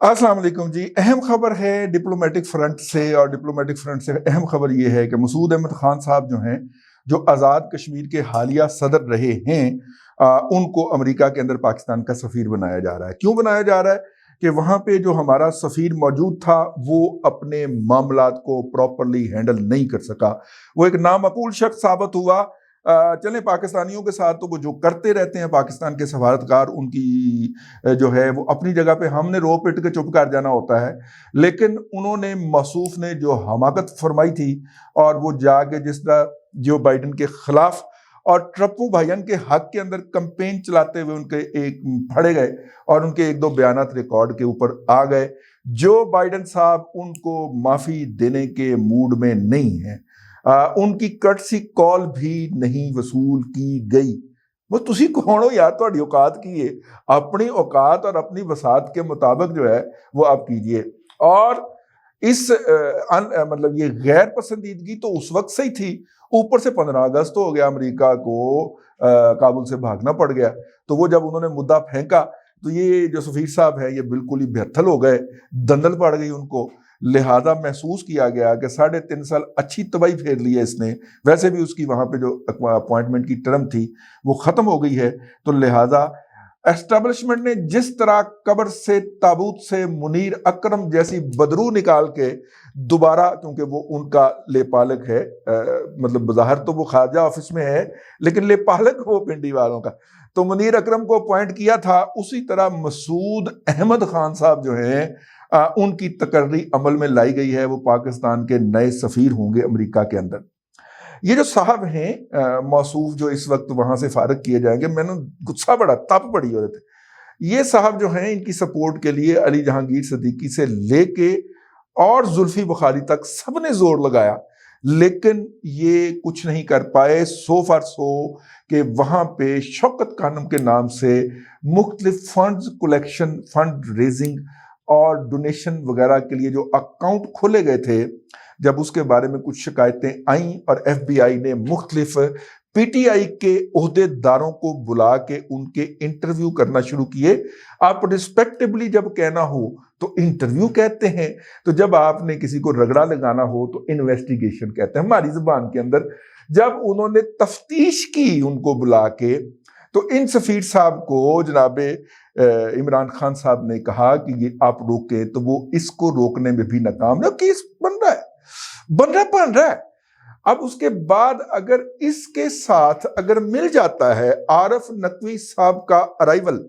अस्सलाम वालेकुम जी। अहम खबर है डिप्लोमेटिक फ्रंट से, और डिप्लोमेटिक फ्रंट से अहम खबर यह है कि मसूद अहमद खान साहब जो हैं, जो आज़ाद कश्मीर के हालिया सदर रहे हैं, उनको अमेरिका के अंदर पाकिस्तान का सफ़ीर बनाया जा रहा है। क्यों बनाया जा रहा है? कि वहाँ पे जो हमारा सफ़ीर मौजूद था वो अपने मामलात को प्रॉपरली हैंडल नहीं कर सका। वो एक नामकूल शख्स साबित हुआ। चलें, पाकिस्तानियों के साथ तो वो जो करते रहते हैं पाकिस्तान के सफारतकार, उनकी जो है वो अपनी जगह पे, हमने रो पिट के चुप कर जाना होता है। लेकिन उन्होंने, मसूफ ने जो हमाकत फरमाई थी, और वो जाके जिस तरह जो बाइडन के खिलाफ और ट्रप्पू भाईजान के हक के अंदर कंपेन चलाते हुए उनके एक फड़े गए, और उनके एक दो बयानात रिकॉर्ड के ऊपर आ गए। जो बाइडन साहब उनको माफी देने के मूड में नहीं है। उनकी कर्टसी कॉल भी नहीं वसूल की गई। वो तुसी कौन हो यार, ਤੁਹਾਡੀ औकात की है? अपनी औकात और अपनी वसात के मुताबिक जो है वो आप कीजिए। और इस मतलब ये गैर पसंदीदगी तो उस वक्त से ही थी, ऊपर से 15 अगस्त हो गया, अमेरिका को काबुल से भागना पड़ गया। तो वो जब उन्होंने मुद्दा फेंका तो ये जो सफीर साहब है ये बिल्कुल ही बेहथल हो गए, दंदल पड़ गई उनको। लिहाजा महसूस किया गया कि 3.5 साल अच्छी तबाही फेर ली है इसने। वैसे भी उसकी वहां पे जो अपॉइंटमेंट की टर्म थी वो खत्म हो गई है। तो लिहाजा एस्टेब्लिशमेंट ने जिस तरह कब्र से, ताबूत से मुनीर अकरम जैसी बदरू निकाल के दोबारा, क्योंकि वो उनका लेपालक है, मतलब बज़ाहिर तो वो खारजा ऑफिस में है लेकिन लेपालक वो पिंडी वालों का, तो मुनीर अकरम को अपॉइंट किया था, उसी तरह मसूद अहमद खान साहब जो हैं, उनकी तकर्री अमल में लाई गई है। वो पाकिस्तान के नए सफीर होंगे अमेरिका के अंदर। ये जो साहब हैं मौसूफ, जो इस वक्त वहां से फारग किए जाएंगे, मैंने गुस्सा बड़ा, तप बड़ी हो रहे थे। ये साहब जो हैं, इनकी सपोर्ट के लिए अली जहांगीर सिद्दीकी से लेके और जुल्फी बुखारी तक सबने जोर लगाया, लेकिन ये कुछ नहीं कर पाए। सो फार सो कि वहां पे शौकत खानम के नाम से मुख्तलिफ फंड्स कलेक्शन, फंड रेजिंग और डोनेशन वगैरह के लिए जो अकाउंट खोले गए थे, जब उसके बारे में कुछ शिकायतें आई और FBI ने मुख्तलिफ PTI के ओहदेदारों को बुला के उनके इंटरव्यू करना शुरू किए। आप रिस्पेक्टिवली जब कहना हो तो इंटरव्यू कहते हैं, तो जब आपने किसी को रगड़ा लगाना हो तो इन्वेस्टिगेशन कहते हैं हमारी जुबान के अंदर। जब उन्होंने तफ्तीश की उनको बुला के, तो इन सफीर साहब को जनाबे इमरान खान साहब ने कहा कि ये आप रोके, तो वो इसको रोकने में भी नाकाम है। केस बन रहा है, बन रहा है। अब उसके बाद अगर इसके साथ अगर मिल जाता है आरफ नकवी साहब का अराइवल,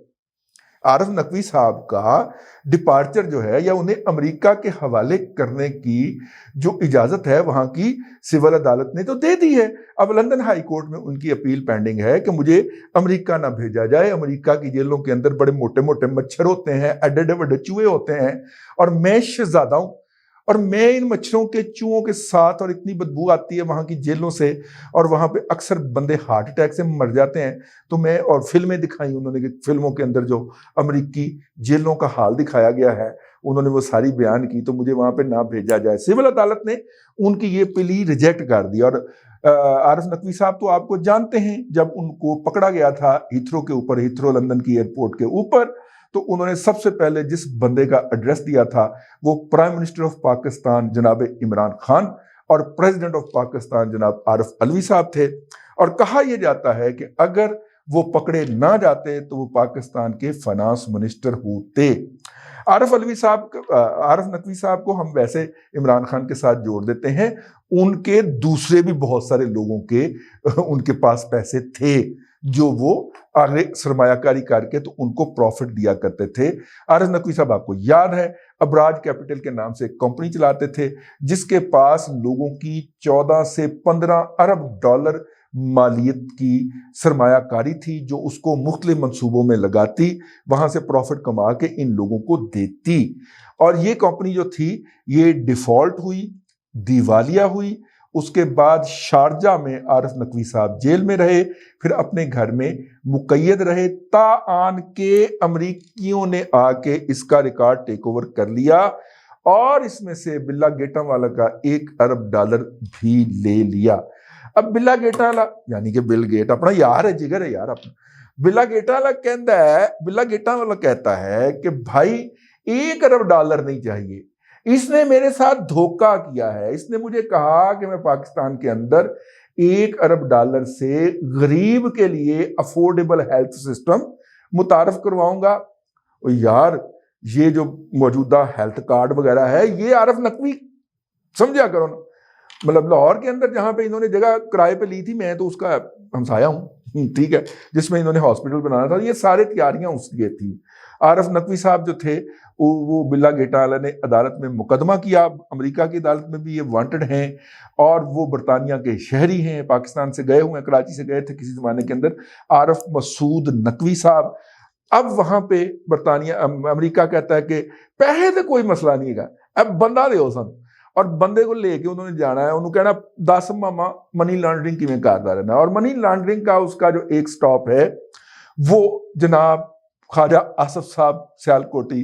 आरफ नकवी साहब का डिपार्चर जो है, या उन्हें अमेरिका के हवाले करने की जो इजाजत है वहां की सिविल अदालत ने तो दे दी है। अब लंदन हाई कोर्ट में उनकी अपील पेंडिंग है कि मुझे अमेरिका ना भेजा जाए। अमेरिका की जेलों के अंदर बड़े मोटे मोटे मच्छर होते हैं, एडे बड़े चूहे होते हैं, और मैं शहजादा हूं, और मैं इन मच्छरों के चूहों के साथ, और इतनी बदबू आती है वहां की जेलों से, और वहां पे अक्सर बंदे हार्ट अटैक से मर जाते हैं। तो मैं, और फिल्में दिखाई उन्होंने कि फिल्मों के अंदर जो अमेरिकी जेलों का हाल दिखाया गया है, उन्होंने वो सारी बयान की, तो मुझे वहां पे ना भेजा जाए। सिविल अदालत ने उनकी ये प्ली रिजेक्ट कर दी। और आरफ नकवी साहब तो आपको जानते हैं, जब उनको पकड़ा गया था हीथ्रो के ऊपर, हीथ्रो लंदन की एयरपोर्ट के ऊपर, तो उन्होंने सबसे पहले जिस बंदे का एड्रेस दिया था वो प्राइम मिनिस्टर ऑफ पाकिस्तान जनाब इमरान खान और प्रेसिडेंट ऑफ पाकिस्तान जनाब आरिफ अलवी साहब थे। और कहा यह जाता है कि अगर वो पकड़े ना जाते तो वो पाकिस्तान के फाइनेंस मिनिस्टर होते। आरिफ अलवी साहब, आरिफ नकवी साहब को हम वैसे इमरान खान के साथ जोड़ देते हैं, उनके दूसरे भी बहुत सारे लोगों के उनके पास पैसे थे जो वो आगे सरमायाकारी करके तो उनको प्रॉफिट दिया करते थे। आरिफ नकवी साहब आपको याद है अबराज कैपिटल के नाम से एक कंपनी चलाते थे, जिसके पास लोगों की 14 से 15 अरब डॉलर मालियत की सरमायाकारी थी, जो उसको मुख्तलिफ मंसूबों में लगाती, वहां से प्रॉफिट कमा के इन लोगों को देती। और ये कंपनी जो थी ये डिफॉल्ट हुई, दिवालिया हुई। उसके बाद शारजा में आरिफ नकवी साहब जेल में रहे, फिर अपने घर में मुकैयद रहे, ताआन के अमरीकियों ने आके इसका रिकॉर्ड टेक ओवर कर लिया, और इसमें से बिल्ला गेटा वाला का 1 अरब डॉलर भी ले लिया। अब बिल्ला गेटा वाला यानी कि बिल गेट अपना यार है, जिगर है यार अपना। बिल्ला गेटा वाला कहता है कि भाई $1 अरब नहीं चाहिए। इसने मेरे साथ धोखा किया है। इसने मुझे कहा कि मैं पाकिस्तान के अंदर $1 अरब से गरीब के लिए अफोर्डेबल हेल्थ सिस्टम मुतारफ करवाऊंगा। और यार ये जो मौजूदा हेल्थ कार्ड वगैरह है ये आरफ नकवी समझा करो ना। मतलब लाहौर के अंदर जहां पे इन्होंने जगह किराए पे ली थी, मैं तो उसका हमसाया हूँ, ठीक है, जिसमें इन्होंने हॉस्पिटल बनाना था, ये सारे तैयारियां उसकी थी। आरफ नकवी साहब जो थे वो बिल्ला गेटा वाला ने अदालत में मुकदमा किया, अमेरिका की अदालत में भी ये वांटेड हैं, और वो बरतानिया के शहरी हैं, पाकिस्तान से गए हुए हैं, कराची से गए थे किसी जमाने के अंदर। आरफ मसूद नकवी साहब अब वहां पे बरतानिया अमेरिका कहता है कि पैसे तो कोई मसला नहीं है, अब बंदा दो सन, और बंदे को लेके उन्होंने जाना है, उन्होंने कहना 10 मामा मनी लॉन्ड्रिंग किमें करता रहना। और मनी लॉन्ड्रिंग का उसका जो एक स्टॉप है वो जनाब ख्वाजा आसफ साहब सियालकोटी।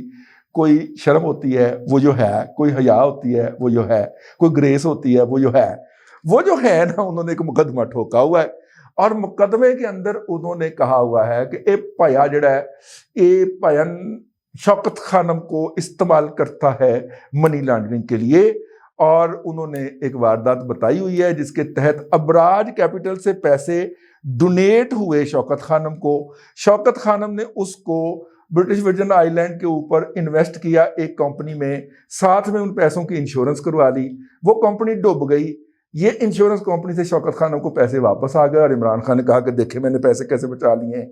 कोई शर्म होती है वो जो है, कोई हया होती है वो जो है, कोई ग्रेस होती है वो जो है ना, उन्होंने एक मुकदमा ठोका हुआ है, और मुकदमे के अंदर उन्होंने कहा हुआ है कि ए भाया जड़ा है ये भयन शौकत खानम को इस्तेमाल करता है मनी लॉन्ड्रिंग के लिए। और उन्होंने एक वारदात बताई हुई है जिसके तहत अबराज कैपिटल से पैसे डोनेट हुए शौकत खानम को। शौकत खानम ने उसको ब्रिटिश वर्जिन आइलैंड के ऊपर इन्वेस्ट किया एक कंपनी में, साथ में उन पैसों की इंश्योरेंस करवा ली, वो कंपनी डूब गई। ये इंश्योरेंस कंपनी से शौकत खानम को पैसे वापस आ गए, और इमरान खान ने कहा कि देखे मैंने पैसे कैसे बचा लिए हैं।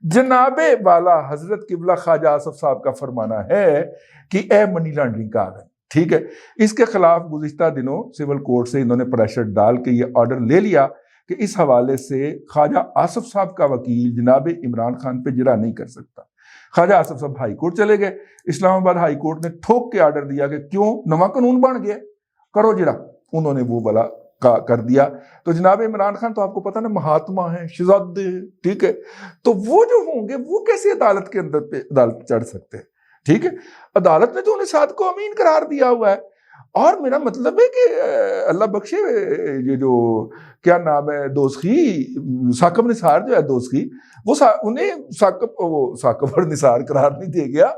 जनाबे वाला हजरत किबला ख्वाजा आसफ साहब का फरमाना है कि ए मनी लॉन्ड्रिंग का आगन, ठीक है। इसके खिलाफ गुज़िश्ता दिनों सिविल कोर्ट से इन्होंने प्रेशर डाल के ये ऑर्डर ले लिया कि इस हवाले से ख्वाजा आसफ साहब का वकील जनाब इमरान खान पे जिरा नहीं कर सकता। ख्वाजा आसफ साहब हाई कोर्ट चले गए। इस्लामाबाद हाई कोर्ट ने ठोक के ऑर्डर दिया कि क्यों, नवा कानून बन गया, करो जिरा। उन्होंने वो वाला कर दिया। तो जनाब इमरान खान तो आपको पता ना महात्मा है, शहजादे हैं, ठीक है, तो वो जो होंगे वो कैसे अदालत के अंदर पे अदालत चढ़ सकते हैं, ठीक है। अदालत ने तो उन्हें साथ को अमीन करार दिया हुआ है। और मेरा मतलब है कि अल्लाह बख्शे ये जो क्या नाम है दोस्ती साकब निसार जो है दोस्ती, वो उन्हें साकब और निसार करार नहीं दे गया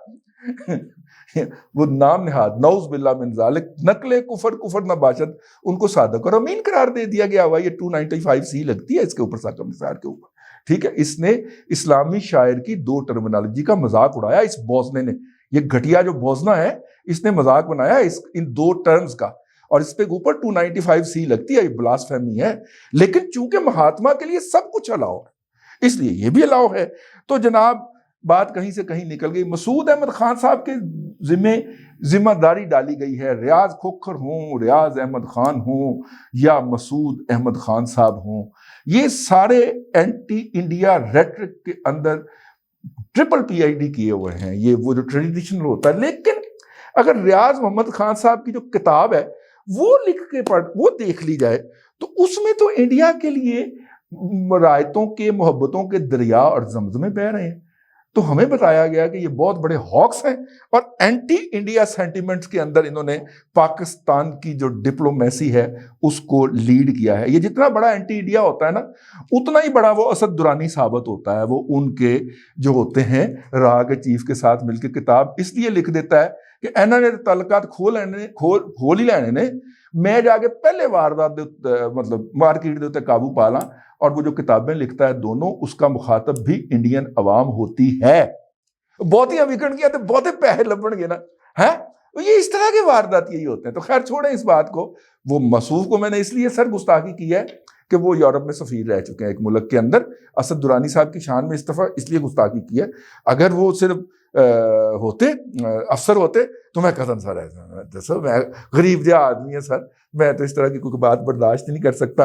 वो नाम निहाद नौज बिल्ला मिन ज़ालिक नकले कुफर नबाशत, उनको सादक और अमीन करार दे दिया गया हुआ। ये 295C लगती है इसके ऊपर, साकब निसार के ऊपर, ठीक है। इसने इस्लामी शायर की 2 टर्मिनोलॉजी का मजाक उड़ाया इस बोजने ने। ये घटिया जो बोजना है इसने मजाक बनाया इन 2 टर्म्स का, और इस पे ऊपर 295C लगती है, ये ब्लास्फेमी है। लेकिन चूंकि महात्मा के लिए सब कुछ अलाउ है इसलिए ये भी अलाउ है। तो जनाब बात कहीं से कहीं निकल गई। मसूद अहमद खान साहब के जिम्मेदारी डाली गई है। रियाज खोखर हों, रियाज अहमद खान हों, या मसूद अहमद खान साहब हों, ये सारे एंटी इंडिया रेटरिक के अंदर ट्रिपल PhD किए हुए हैं। ये वो जो ट्रेडिशनल होता है। लेकिन अगर रियाज मोहम्मद खान साहब की जो किताब है वो लिख के वो देख ली जाए तो उसमें तो इंडिया के लिए रायतों के मोहब्बतों के दरिया और जमजमे बह रहे हैं। तो हमें बताया गया कि ये बहुत बड़े हॉक्स हैं, और एंटी इंडिया सेंटिमेंट्स के अंदर इन्होंने पाकिस्तान की जो डिप्लोमेसी है उसको लीड किया है। ये जितना बड़ा एंटी इंडिया होता है ना, उतना ही बड़ा वो असद दुरानी साबित होता है। वो उनके जो होते हैं राह के चीफ के साथ मिलकर किताब इसलिए लिख देता है कि इन्हों ने तलकात खोल ही लेने ने, मैं जाके पहले वारदात मतलब मार्केट के उत्ते काबू पा ला। और वो जो किताबें लिखता है दोनों, उसका मुखातब भी इंडियन अवाम होती है। बहुतियां विकट किया तो बहुते पैसे लभणगे ना, है ये इस तरह के वारदात यही होते हैं। तो खैर छोड़ें इस बात को। वो मसूफ को मैंने इसलिए सर गुस्ताखी की है कि वो यूरोप में सफीर रह चुके हैं एक मुल्क के अंदर। असद दुरानी साहब की शान में इस दफा इसलिए गुस्ताखी की है। अगर वो सिर्फ अफसर होते तो मैं कदम सर है, मैं गरीब जो आदमी है सर, मैं तो इस तरह की कोई बात बर्दाश्त नहीं कर सकता।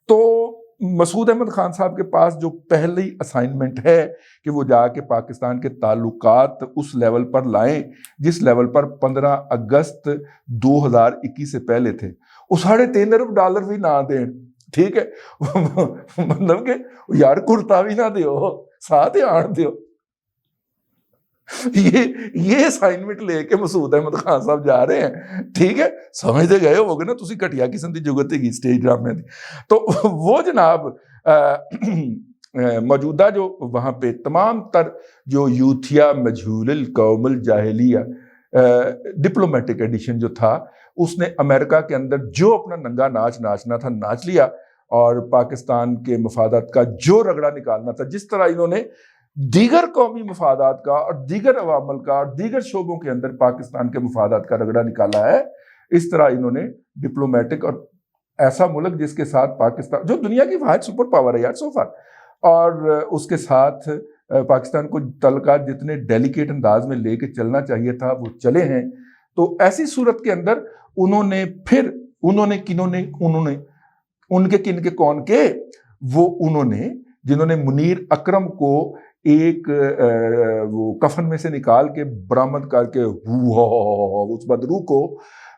तो मसूद अहमद खान साहब के पास जो पहली असाइनमेंट है कि वो जाके पाकिस्तान के ताल्लुकात उस लेवल पर लाएं जिस लेवल पर 15 अगस्त 2021 से पहले थे। वो $3.5 अरब भी ना दें, ठीक है मतलब कि यार कुर्ता भी ना दो, साथ आण दो। ये असाइनमेंट लेके मसूद अहमद खान साहब जा रहे हैं, ठीक है। समझते गए होगे ना तुसी घटिया किस्म की जुगत है स्टेज ड्रामे की। तो वो जनाब मौजूदा जो वहां पे तमाम तर जो यूथिया मजहूल कौमुल जाहिलिया डिप्लोमेटिक एडिशन जो था उसने अमेरिका के अंदर जो अपना नंगा नाच नाचना था नाच लिया, और पाकिस्तान के मफादात का जो रगड़ा निकालना था, जिस तरह इन्होंने दीगर कौमी मफादात का और दीगर अवामल का और दीगर शोबों के अंदर पाकिस्तान के मफादात का रगड़ा निकाला है, इस तरह इन्होंने डिप्लोमेटिक और ऐसा मुल्क जिसके साथ पाकिस्तान, जो दुनिया की वाहिद सुपर पावर है यार सो फार, और उसके साथ पाकिस्तान को तल्लुकात जितने डेलिकेट अंदाज में लेके चलना चाहिए था वो चले हैं। तो ऐसी सूरत के अंदर उन्होंने उनके किन के कौन के वो उन्होंने जिन्होंने मुनीर अकरम को एक वो कफन में से निकाल के बरामद करके उस बदरू को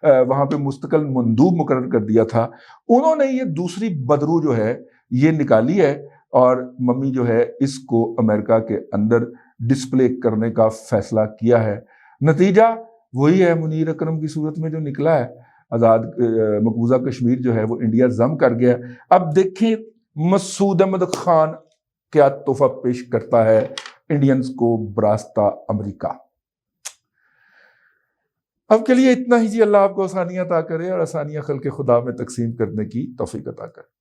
वहां पे मुस्तकिल मंदूब मुकर्रर कर दिया था, उन्होंने ये दूसरी बदरू जो है ये निकाली है और मम्मी जो है इसको अमेरिका के अंदर डिस्प्ले करने का फैसला किया है। नतीजा वही है मुनीर अकरम की सूरत में जो निकला है। आज़ाद मकबूजा कश्मीर जो है वो इंडिया जम कर गया। अब देखें मसूद अहमद खान क्या तोहफा पेश करता है इंडियंस को बरास्ता अमेरिका। अब के लिए इतना ही जी। अल्लाह आपको आसानियां अता करे और आसानियां खल्क़े खुदा में तकसीम करने की तौफीक अता करे।